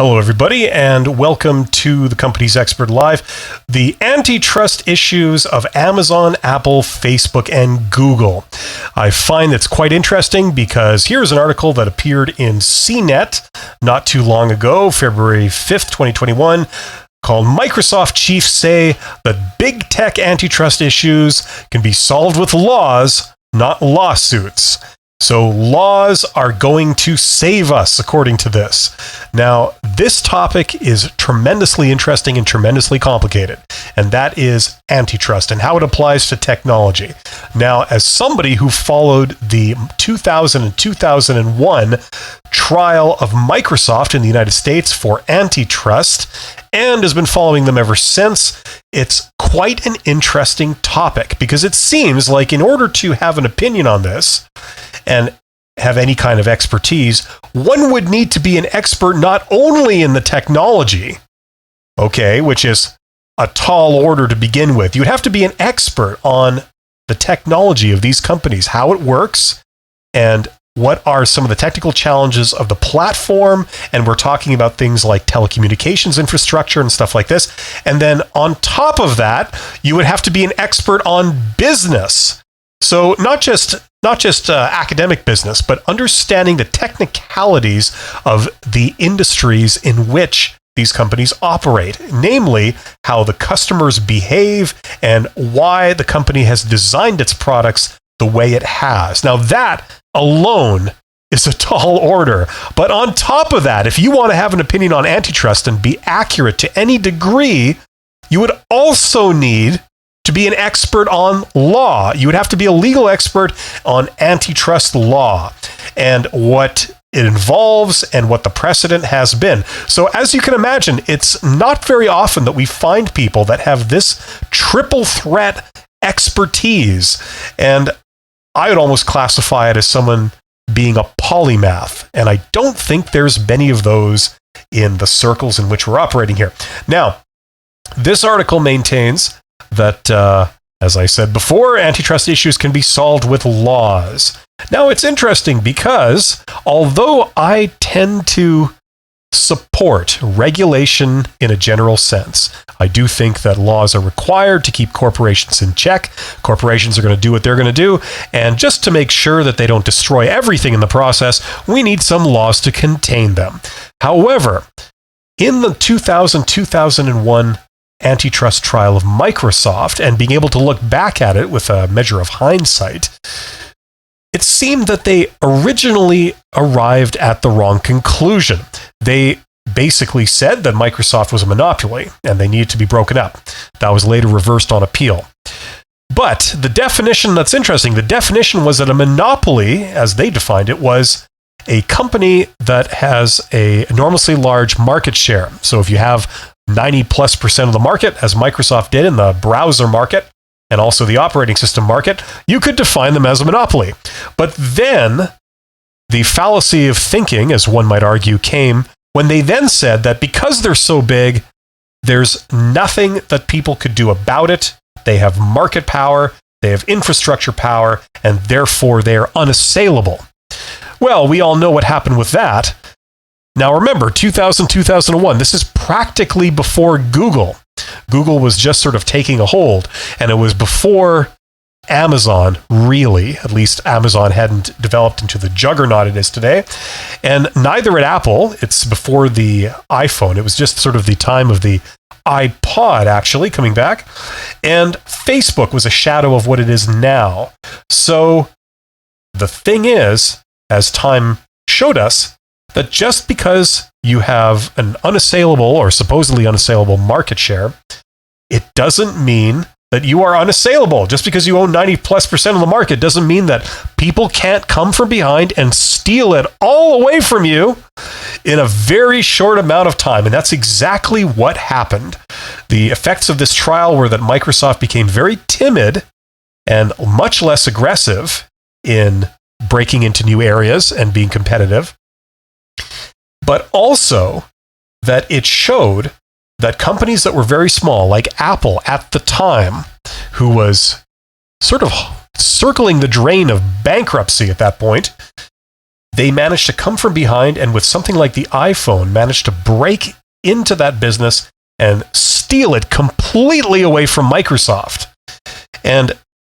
Hello, everybody, and welcome to the Company's Expert Live, the antitrust issues of Amazon, Apple, Facebook, and Google. I find it's quite interesting because here's an article that appeared in CNET not too long ago, February 5th, 2021, called Microsoft Chiefs Say That Big Tech Antitrust Issues Can Be Solved with Laws, Not Lawsuits. So laws are going to save us, according to this. Now, this topic is tremendously interesting and tremendously complicated, and that is antitrust and how it applies to technology. Now, as somebody who followed the 2000 and 2001 trial of Microsoft in the United States for antitrust, and has been following them ever since, it's quite an interesting topic because it seems like in order to have an opinion on this, and have any kind of expertise, one would need to be an expert not only in the technology, okay, which is a tall order to begin with. You would have to be an expert on the technology of these companies, how it works, and what are some of the technical challenges of the platform. And we're talking about things like telecommunications infrastructure and stuff like this. And then on top of that, you would have to be an expert on business. So not just academic business, but understanding the technicalities of the industries in which these companies operate, namely how the customers behave and why the company has designed its products the way it has. Now that alone is a tall order. But on top of that, if you want to have an opinion on antitrust and be accurate to any degree, you would also need to be an expert on law. You would have to be a legal expert on antitrust law and what it involves and what the precedent has been. So as you can imagine, it's not very often that we find people that have this triple threat expertise. And I would almost classify it as someone being a polymath. And I don't think there's many of those in the circles in which we're operating here. Now, this article maintains that, as I said before, antitrust issues can be solved with laws. Now, it's interesting because although I tend to support regulation in a general sense, I do think that laws are required to keep corporations in check. Corporations are going to do what they're going to do. And just to make sure that they don't destroy everything in the process, we need some laws to contain them. However, in the 2000-2001 antitrust trial of Microsoft, and being able to look back at it with a measure of hindsight, it seemed that they originally arrived at the wrong conclusion. They basically said that Microsoft was a monopoly and they needed to be broken up. That was later reversed on appeal. But the definition that's interesting, the definition was that a monopoly, as they defined it, was a company that has an enormously large market share. So if you have 90+% of the market, as Microsoft did in the browser market and also the operating system market, you could define them as a monopoly. But then the fallacy of thinking, as one might argue, came when they then said that because they're so big, there's nothing that people could do about it. They have market power, they have infrastructure power, and therefore they are unassailable. Well, we all know what happened with that. Now remember, 2000-2001, this is practically before Google. Google was just sort of taking a hold, and it was before Amazon, really. At least Amazon hadn't developed into the juggernaut it is today. And neither at Apple, it's before the iPhone. It was just sort of the time of the iPod, actually, coming back. And Facebook was a shadow of what it is now. So the thing is, as time showed us, that just because you have an unassailable or supposedly unassailable market share, it doesn't mean that you are unassailable. Just because you own 90+% of the market doesn't mean that people can't come from behind and steal it all away from you in a very short amount of time. And that's exactly what happened. The effects of this trial were that Microsoft became very timid and much less aggressive in breaking into new areas and being competitive, but also that it showed that companies that were very small, like Apple at the time, who was sort of circling the drain of bankruptcy at that point, they managed to come from behind and with something like the iPhone managed to break into that business and steal it completely away from Microsoft. And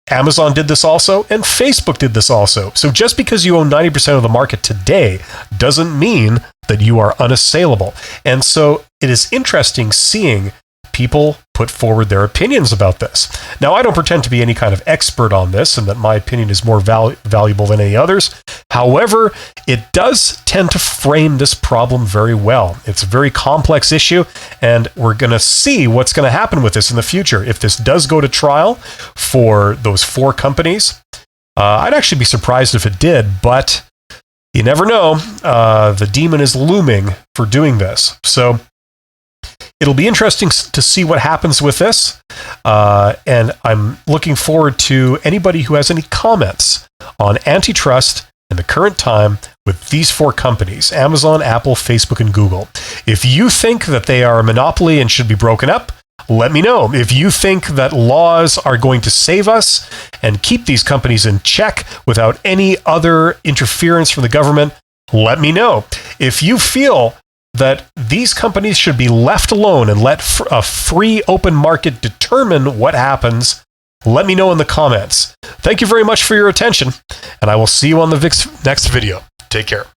Amazon did this also, and Facebook did this also. So just because you own 90% of the market today doesn't mean that you are unassailable. And so it is interesting seeing people put forward their opinions about this. Now, I don't pretend to be any kind of expert on this and that my opinion is more valuable than any others. However, it does tend to frame this problem very well. It's a very complex issue, and we're going to see what's going to happen with this in the future. If this does go to trial for those 4 companies, I'd actually be surprised if it did, but you never know. The demon is looming for doing this. So it'll be interesting to see what happens with this, and I'm looking forward to anybody who has any comments on antitrust in the current time with these 4 companies, Amazon, Apple, Facebook, and Google. If you think that they are a monopoly and should be broken up, let me know. If you think that laws are going to save us and keep these companies in check without any other interference from the government, let me know. If you feel that these companies should be left alone and let a free open market determine what happens, let me know in the comments. Thank you very much for your attention, and I will see you on the next video. Take care.